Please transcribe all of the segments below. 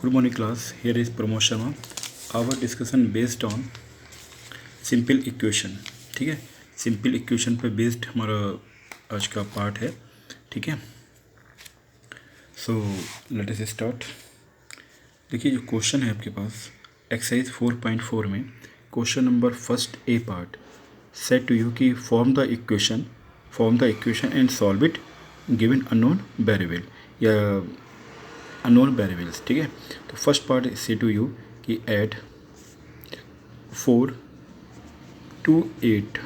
Good morning class. Here is Pramod Sharma. Our discussion based on simple equation. ठीक है, simple equation पे based हमारा आज का पार्ट है. ठीक है, सो लेट अस स्टार्ट. देखिए जो क्वेश्चन है आपके पास एक्सरसाइज 4.4 में question number first A part set to you कि form the equation and solve it given unknown variable या अननोन वेरिएबल्स. ठीक है, तो फर्स्ट पार्ट से टू यू कि add 4 to 8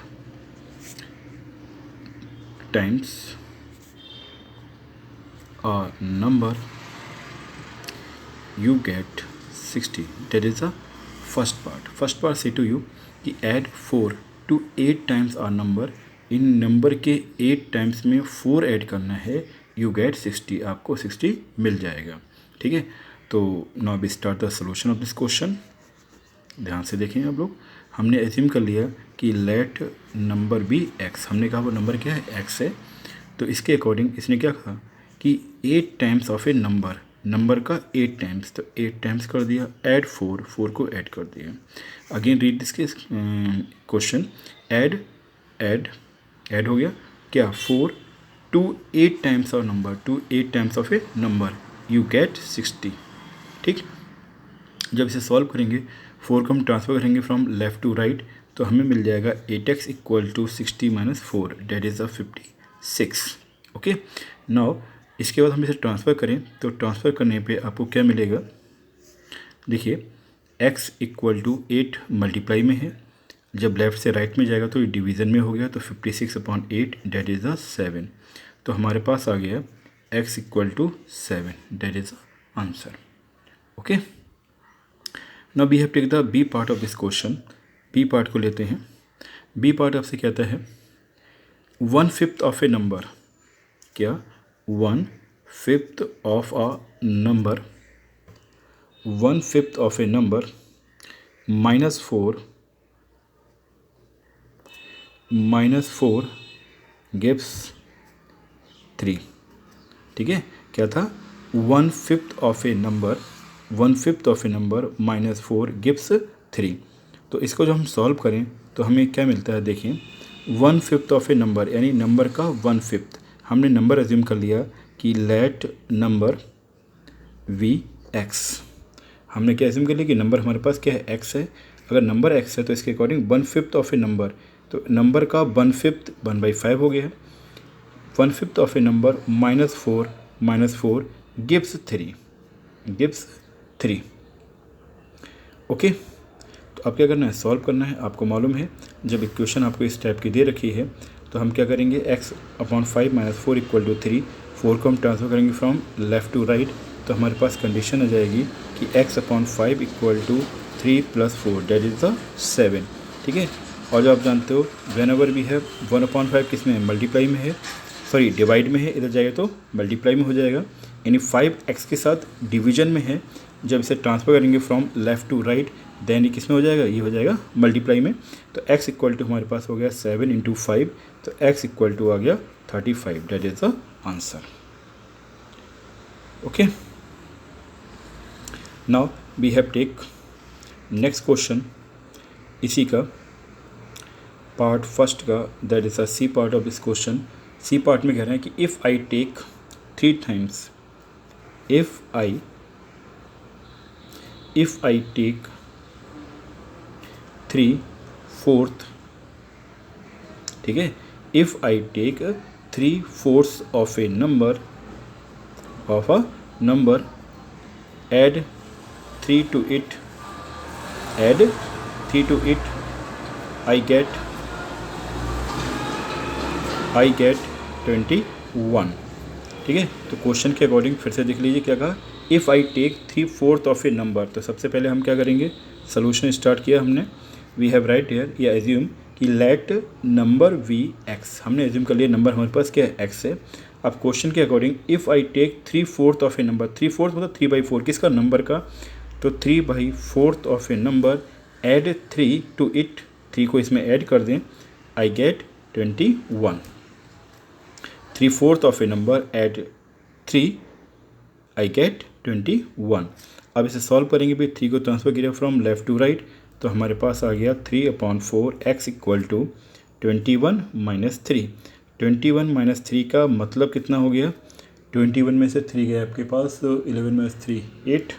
times a number you get 60. That is the first part. First part say to you कि add 4 to 8 times a number. In number के 8 times में 4 add करना है, यू गेट 60. आपको 60 मिल जाएगा. ठीक है, तो now we start the solution of this question. ध्यान से देखें आप लोग. हमने एज्यूम कर लिया कि लेट नंबर बी एक्स. हमने कहा वो नंबर क्या है, एक्स है. तो इसके अकॉर्डिंग इसने क्या कहा कि 8 टाइम्स ऑफ ए नंबर का 8 टाइम्स, तो 8 टाइम्स कर दिया. ऐड 4 को ऐड कर दिया. Again read this question. Add हो गया क्या, 4 to 8 times of number, to 8 times of a number, you get 60. ठीक, जब इसे सॉल्व करेंगे 4 को हम ट्रांसफर करेंगे फ्रॉम लेफ़्ट टू राइट, तो हमें मिल जाएगा 8x equal to 60 minus 4, that is 56. Okay, now इसके बाद हम इसे ट्रांसफ़र करें तो ट्रांसफ़र करने पे आपको क्या मिलेगा. देखिए x इक्वल टू 8 मल्टीप्लाई में है, जब लेफ़्ट से राइट में जाएगा तो ये डिवीज़न में हो गया, तो 56/8 डेट इज़ 7. तो हमारे पास आ गया x equal to 7, that is answer. Okay, now we have take the B part of this question. B part को लेते हैं. बी पार्ट आपसे कहता है 1/5 ऑफ ए नंबर. क्या, 1/5 of a number, 1/5 of a number -4 gives 3. ठीक है, क्या था, 1/5 ऑफ ए नंबर -4 गिव्स 3. तो इसको जो हम सॉल्व करें तो हमें क्या मिलता है. देखिए 1/5 ऑफ ए नंबर यानी नंबर का 1/5. हमने नंबर एज्यूम कर लिया कि लेट नंबर वी एक्स. हमने क्या एज्यूम कर लिया कि नंबर हमारे पास क्या है, एक्स है. अगर नंबर एक्स है तो इसके अकॉर्डिंग 1/5 ऑफ ए नंबर, तो नंबर का 1/5 1/5 हो गया है. 1/5 of a number -4 gives 3. Okay, तो अब क्या करना है, सॉल्व करना है. आपको मालूम है जब इक्वेशन आपको इस टाइप की दे रखी है तो हम क्या करेंगे, x/5 -4 इक्वल टू 3. 4 को हम ट्रांसफर करेंगे फ्रॉम लेफ़्ट टू राइट, तो हमारे पास कंडीशन आ जाएगी कि x/5 equal to 3 + 4 that is 7. ठीक है, और जो आप जानते हो वेन एवर भी है 1/5 किस में, मल्टीप्लाई में है, सॉरी डिवाइड में है, इधर जाएगा तो मल्टीप्लाई में हो जाएगा. यानी 5x के साथ डिवीजन में है. जब इसे ट्रांसफ़र करेंगे from left to right then ये किस में हो जाएगा, ये हो जाएगा मल्टीप्लाई में. तो x इक्वल टू हमारे पास हो गया 7 × 5, तो x इक्वल टू आ गया 35, that is the answer. Okay, now we have take next question इसी का पार्ट फर्स्ट का, that is a C part of this question. C part में कह रहे हैं कि if I take 3 times, if I take 3/4, ठीक है, if I take 3/4 of a number, add 3 to it, I get 21. ठीक है, तो क्वेश्चन के अकॉर्डिंग फिर से देख लीजिए क्या कहा. If I take 3/4 of a number, तो सबसे पहले हम क्या करेंगे, सोल्यूशन स्टार्ट किया हमने. वी हैव राइट हियर या एज्यूम कि लेट नंबर वी एक्स. हमने एज्यूम कर लिया नंबर हमारे पास क्या है, एक्स है. अब क्वेश्चन के according if I take 3/4 of a number, 3/4 मतलब 3/4 किसका, नंबर का, तो 3/4 of a number, add 3 to it, 3 को इसमें ऐड कर दें, I get 21. 3/4 of a number, add 3, I get 21. अब इसे सॉल्व करेंगे भी, 3 को ट्रांसफर किया फ्रॉम लेफ़्ट टू राइट, तो हमारे पास आ गया 3/4 x equal to 21 minus 3। 21 minus 3 का मतलब कितना हो गया, 21 में से 3 गया आपके पास, 11 माइनस 3 8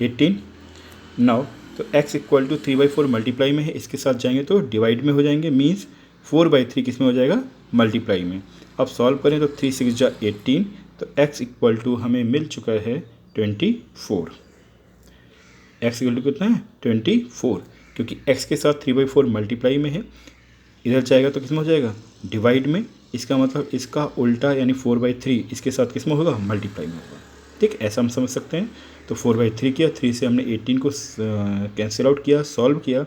18। नाउ तो x इक्वल टू 3/4 मल्टीप्लाई में है, इसके साथ जाएंगे तो डिवाइड में हो जाएंगे, मीन्स 4/3 किस में हो जाएगा, मल्टीप्लाई में। अब सॉल्व करें तो 3 6 जा 18, तो x इक्वल टू हमें मिल चुका है 24। x इक्वल टू कितना है 24, क्योंकि x के साथ 3/4 मल्टीप्लाई में है, इधर जाएगा तो किस में हो जाएगा, डिवाइड में। इसका मतलब इसका उल्टा यानी 4/3 इसके साथ किस में होगा, मल्टीप्लाई में होगा। ठीक, ऐसा हम समझ सकते हैं। तो 4/3 किया, 3 से हमने 18 को कैंसिल आउट किया, सॉल्व किया,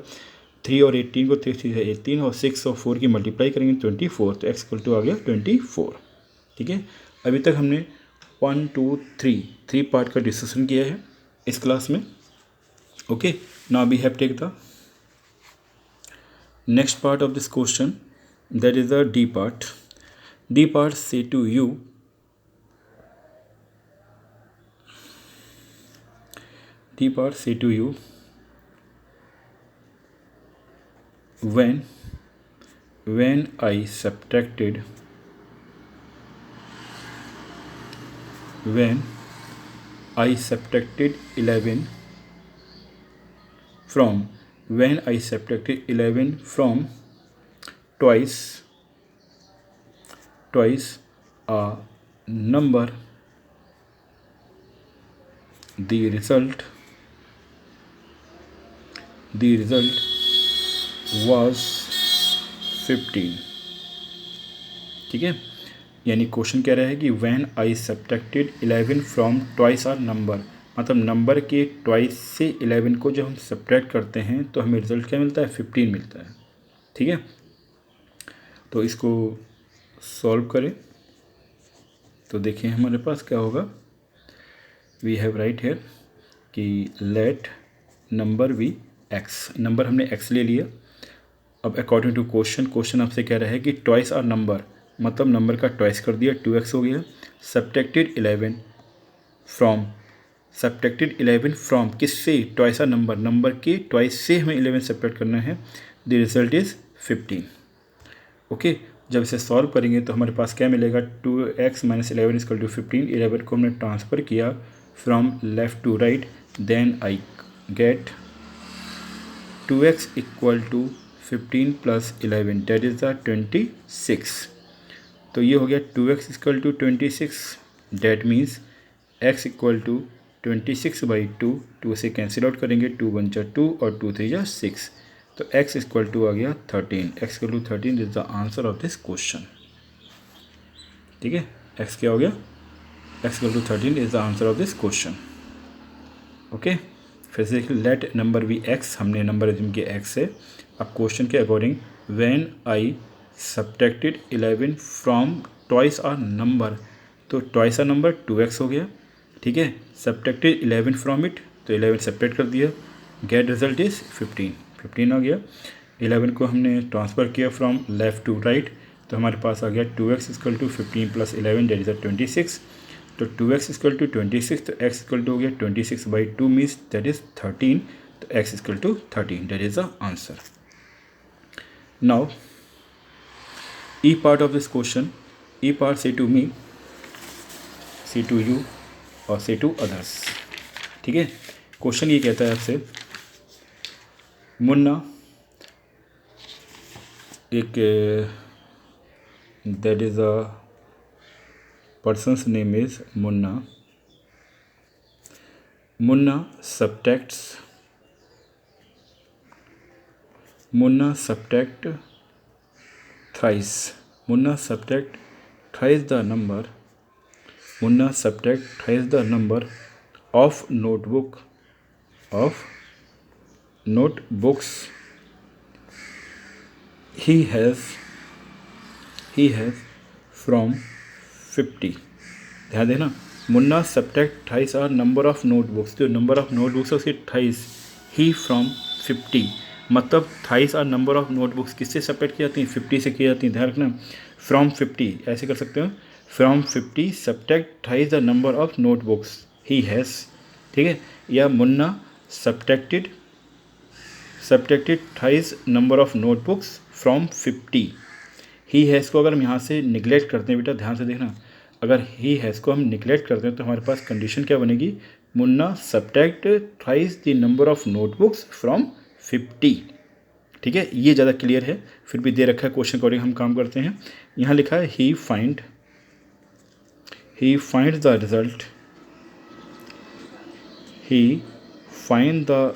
3 और 18 को 3 से 18 और 6 और 4 की मल्टीप्लाई करेंगे 24, तो x इक्वल टू आ गया 24। ठीक है, अभी तक हमने 1 2 3 पार्ट का डिस्कशन किया है इस क्लास में। Okay, now we have take the next part of this question, that is the D part. D part say to you, D part say to you, when I subtracted 11 from twice a number, the result was 15। ठीक है, यानी question कह रहा है कि when I subtracted 11 from twice our number, मतलब number के twice से 11 को जब हम सब्ट्रैक्ट करते हैं तो हमें रिजल्ट क्या मिलता है, 15 मिलता है। ठीक है, तो इसको सॉल्व करें तो देखिए हमारे पास क्या होगा, वी हैव राइट हेयर कि let number we x, number हमने एक्स ले लिया। अब अकॉर्डिंग टू क्वेश्चन आपसे कह रहा है कि ट्वाइस आर नंबर, मतलब नंबर का ट्वाइस कर दिया, 2x हो गया। सब्ट्रैक्टेड 11 फ्रॉम किससे, ट्वाइस आर नंबर के ट्वाइस से हमें 11 सब्ट्रैक्ट करना है, द रिजल्ट इज़ 15। ओके, जब इसे सॉल्व करेंगे तो हमारे पास क्या मिलेगा, 2x माइनस 11 इक्वल टू 15। 11 को हमने ट्रांसफ़र किया from left to right, then I get 2x equal to 15 plus 11 that is the 26। तो ये हो गया 2x equal to 26, that means x equal to 26/2, 2 से कैंसिल आउट करेंगे, 2 1 जा 2 और 2 3 जा 6, तो x इक्वल टू आ गया 13। x equal to 13 is the answer of this question. ठीक है, x क्या हो गया, x equal to 13 is the answer of this question. Okay, फिर से देखिए, लेट नंबर वी x, हमने नंबर एज्यूम किया x है। अब क्वेश्चन के according when I subtracted 11 from twice our number, तो ट्वाइस आर नंबर 2x हो गया। ठीक है, सब्ट्रैक्टेड 11 फ्रॉम इट, तो 11 सब्ट्रैक्ट कर दिया, गेट रिजल्ट इज़ 15 आ गया। 11 को हमने ट्रांसफ़र किया फ्रॉम लेफ़्ट टू राइट, तो हमारे पास आ गया 2x equal to 15 plus 11 that is 26। तो 2x इक्वल टू 26, तो x इक्वल टू हो गया 26/2 मीन्स दैट इज़ 13, तो x equal to 13 that is the answer. Now E part of this question, E part say to me, say to you और say to others। ठीक है, question ये कहता है आपसे, मुन्ना एक, that is a person's name is Munna, Munna subtract thrice, Munna subtract thrice the number of notebooks he has from 50। ध्यान देना, Munna subtract thrice our number of notebooks, जो नंबर ऑफ नोटबुक्स है उसकी थ्राइस, ही फ्रॉम 50, मतलब thrice our number of notebooks किससे subtract की जाती हैं, 50 से की जाती हैं। ध्यान रखना, फ्रॉम 50 ऐसे कर सकते हो, from 50 subtract thrice the number of notebooks he has ठीक है। या Munna subtracted thrice number of notebooks from 50। He has को अगर हम यहाँ से निगलेक्ट करते हैं, बेटा ध्यान से देखना, अगर ही हैज़ को हम निगलेक्ट करते हैं तो हमारे पास कंडीशन क्या बनेगी, Munna subtract thrice the number of notebooks from 50। ठीक है, ये ज़्यादा क्लियर है, फिर भी दे रखा है क्वेश्चन अकॉर्डिंग हम काम करते हैं। यहाँ लिखा है he find the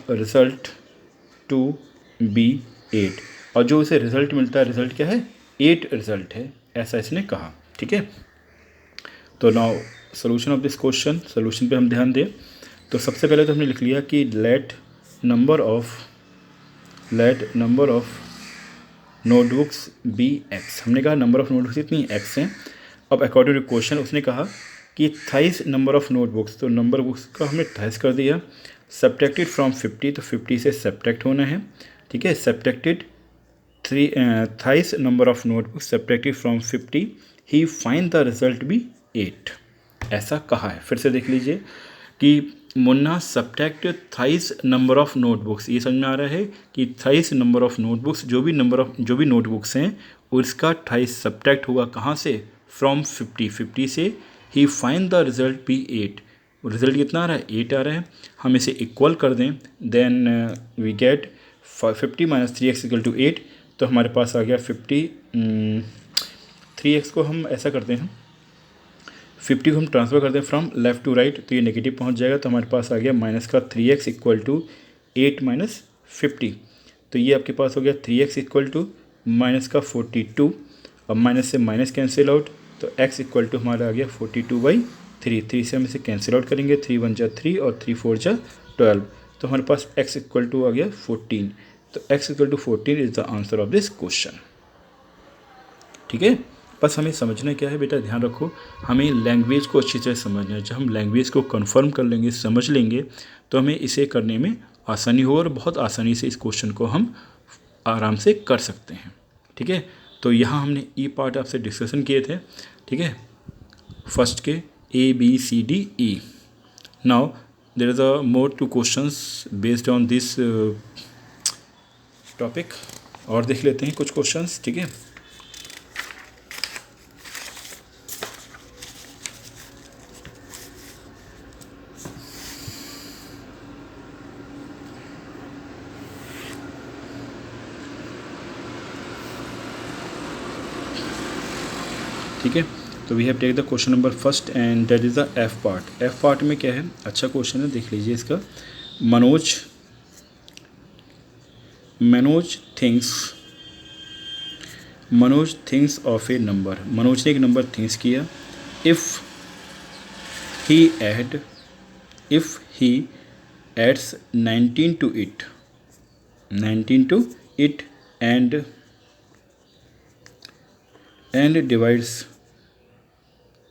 result to be 8, और जो इसे रिजल्ट मिलता है, रिजल्ट क्या है, 8 रिजल्ट है, ऐसा इसने कहा। ठीक है, तो now solution of this question, solution पे हम ध्यान दें। तो सबसे पहले तो हमने लिख लिया कि let number of notebooks be x. हमने कहा नंबर ऑफ नोटबुक्स इतनी एक्स हैं। अब अकॉर्डिंग टू क्वेश्चन उसने कहा कि थाइस नंबर ऑफ नोटबुक्स, तो नंबर बुक्स का हमने थाइस कर दिया। सब्ट्रैक्टेड फ्रॉम 50, तो 50 से सब्ट्रैक्ट होना है। ठीक है, subtracted thrice number of notebooks subtracted from 50, he find the result be 8, ऐसा कहा है। फिर से देख लीजिए कि Munna subtract thrice number of notebooks, ये समझ में आ रहा है कि थाइस नंबर ऑफ नोटबुक्स, जो भी नोटबुक्स हैं उसका थाइस सब्ट्रैक्ट होगा कहाँ से, फ्रॉम 50 से। He find the result be 8, रिजल्ट कितना आ रहा है, 8 आ रहा है। हम इसे इक्वल कर दें, then we get 50 minus 3x equal to 8, तो हमारे पास आ गया 50। 3x को हम ऐसा करते हैं, 50 को हम ट्रांसफ़र करते हैं फ्रॉम लेफ़्ट टू राइट, तो ये नेगेटिव पहुंच जाएगा, तो हमारे पास आ गया माइनस का 3x इक्वल टू 8 माइनस 50, तो ये आपके पास हो गया 3x इक्वल टू माइनस का 42। अब माइनस से माइनस कैंसिल आउट, तो x इक्वल टू हमारा आ गया 42/3। 3 से हम इसे कैंसिल आउट करेंगे, 3 1 जा 3 और 3 4 जा 12, तो हमारे पास x इक्वल टू आ गया 14। तो x equal to 14 is the answer of this question. ठीक है, बस हमें समझना क्या है बेटा, ध्यान रखो, हमें लैंग्वेज को अच्छी तरह समझना है। जब हम लैंग्वेज को कंफर्म कर लेंगे, समझ लेंगे, तो हमें इसे करने में आसानी होगा और बहुत आसानी से इस क्वेश्चन को हम आराम से कर सकते हैं। ठीक है, तो यहाँ हमने ई पार्ट आपसे डिस्कशन किए थे। ठीक है, फर्स्ट के ABCDE। Now there is a more two questions based on this topic, और देख लेते हैं कुछ क्वेश्चंस। ठीक है, ठीक है, तो we have take the question number first and that is the F part. F part में क्या है, अच्छा क्वेश्चन है, देख लीजिए इसका। Manoj thinks of a number. Manoj ने एक नंबर थिंक्स किया। If he adds 19 to it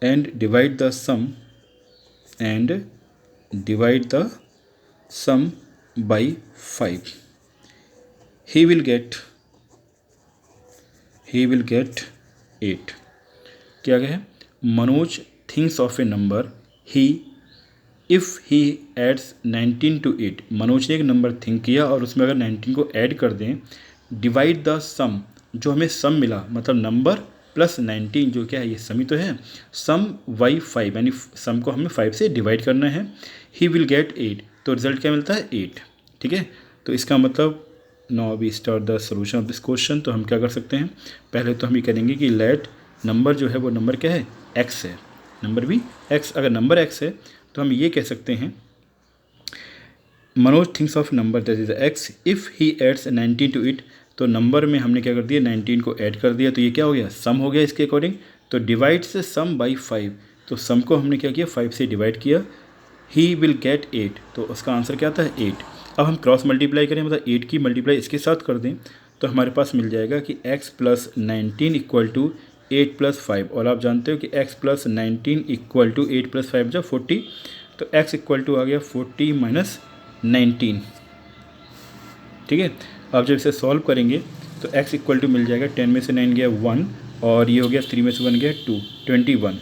and divide the sum by 5, he will get 8। क्या है, Manoj thinks of a number, if he adds 19 to it. Manoj ने एक नंबर थिंक किया और उसमें अगर 19 को ऐड कर दें, डिवाइड द सम, जो हमें सम मिला, मतलब नंबर प्लस 19, जो क्या है, ये सम ही तो है, सम बाई 5, यानी सम को हमें 5 से डिवाइड करना है। ही विल गेट 8, तो रिजल्ट क्या मिलता है, 8। ठीक है, तो इसका मतलब now we start the solution of this question. तो हम क्या कर सकते हैं, पहले तो हम ये करेंगे कि लेट नंबर जो है वो नंबर क्या है, x है, नंबर भी x। अगर नंबर x है तो हम ये कह सकते हैं Manoj thinks of number that is x if he adds 19 to it. तो नंबर में हमने क्या कर दिया, 19 को ऐड कर दिया, तो ये क्या हो गया, सम हो गया इसके अकॉर्डिंग। तो डिवाइड से सम बाई 5, तो सम को हमने क्या किया, 5 से डिवाइड किया। ही विल गेट 8, तो उसका आंसर क्या आता है, 8। अब हम क्रॉस मल्टीप्लाई करें, मतलब 8 की मल्टीप्लाई इसके साथ कर दें, तो हमारे पास मिल जाएगा कि x plus 19 equal to 8 plus 5। और आप जानते हो कि x plus 19 equal to 8 plus 5 जब 40, तो x इक्वल टू आ गया 40 माइनस 19। ठीक है, अब जब इसे सॉल्व करेंगे तो x इक्वल टू मिल जाएगा, 10 में से 9 गया 1, और ये हो गया 3 में से 1 गया 2, 21।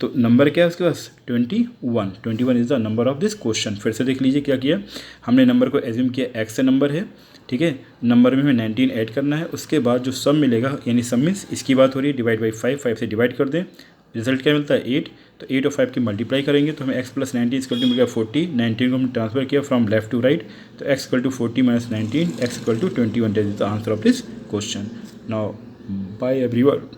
तो नंबर क्या है उसके पास 21 is the number of this question. फिर से देख लीजिए क्या किया हमने, नंबर को एज्यूम किया एक्स से नंबर है, ठीक है, नंबर में हमें 19 ऐड करना है, उसके बाद जो सम मिलेगा यानी सम मीन्स इसकी बात हो रही है, डिवाइड बाई 5 से डिवाइड कर दें, रिजल्ट क्या मिलता है 8, तो 8 और 5 की मल्टीप्लाई करेंगे तो हमें x प्लस 19 इक्वल टू मिल गया 40, 19 को हमने ट्रांसफर किया फ्रॉम लेफ्ट टू राइट, तो x equal to 40 minus 19, x equal to 21, that is the answer of this question. Now bye everyone.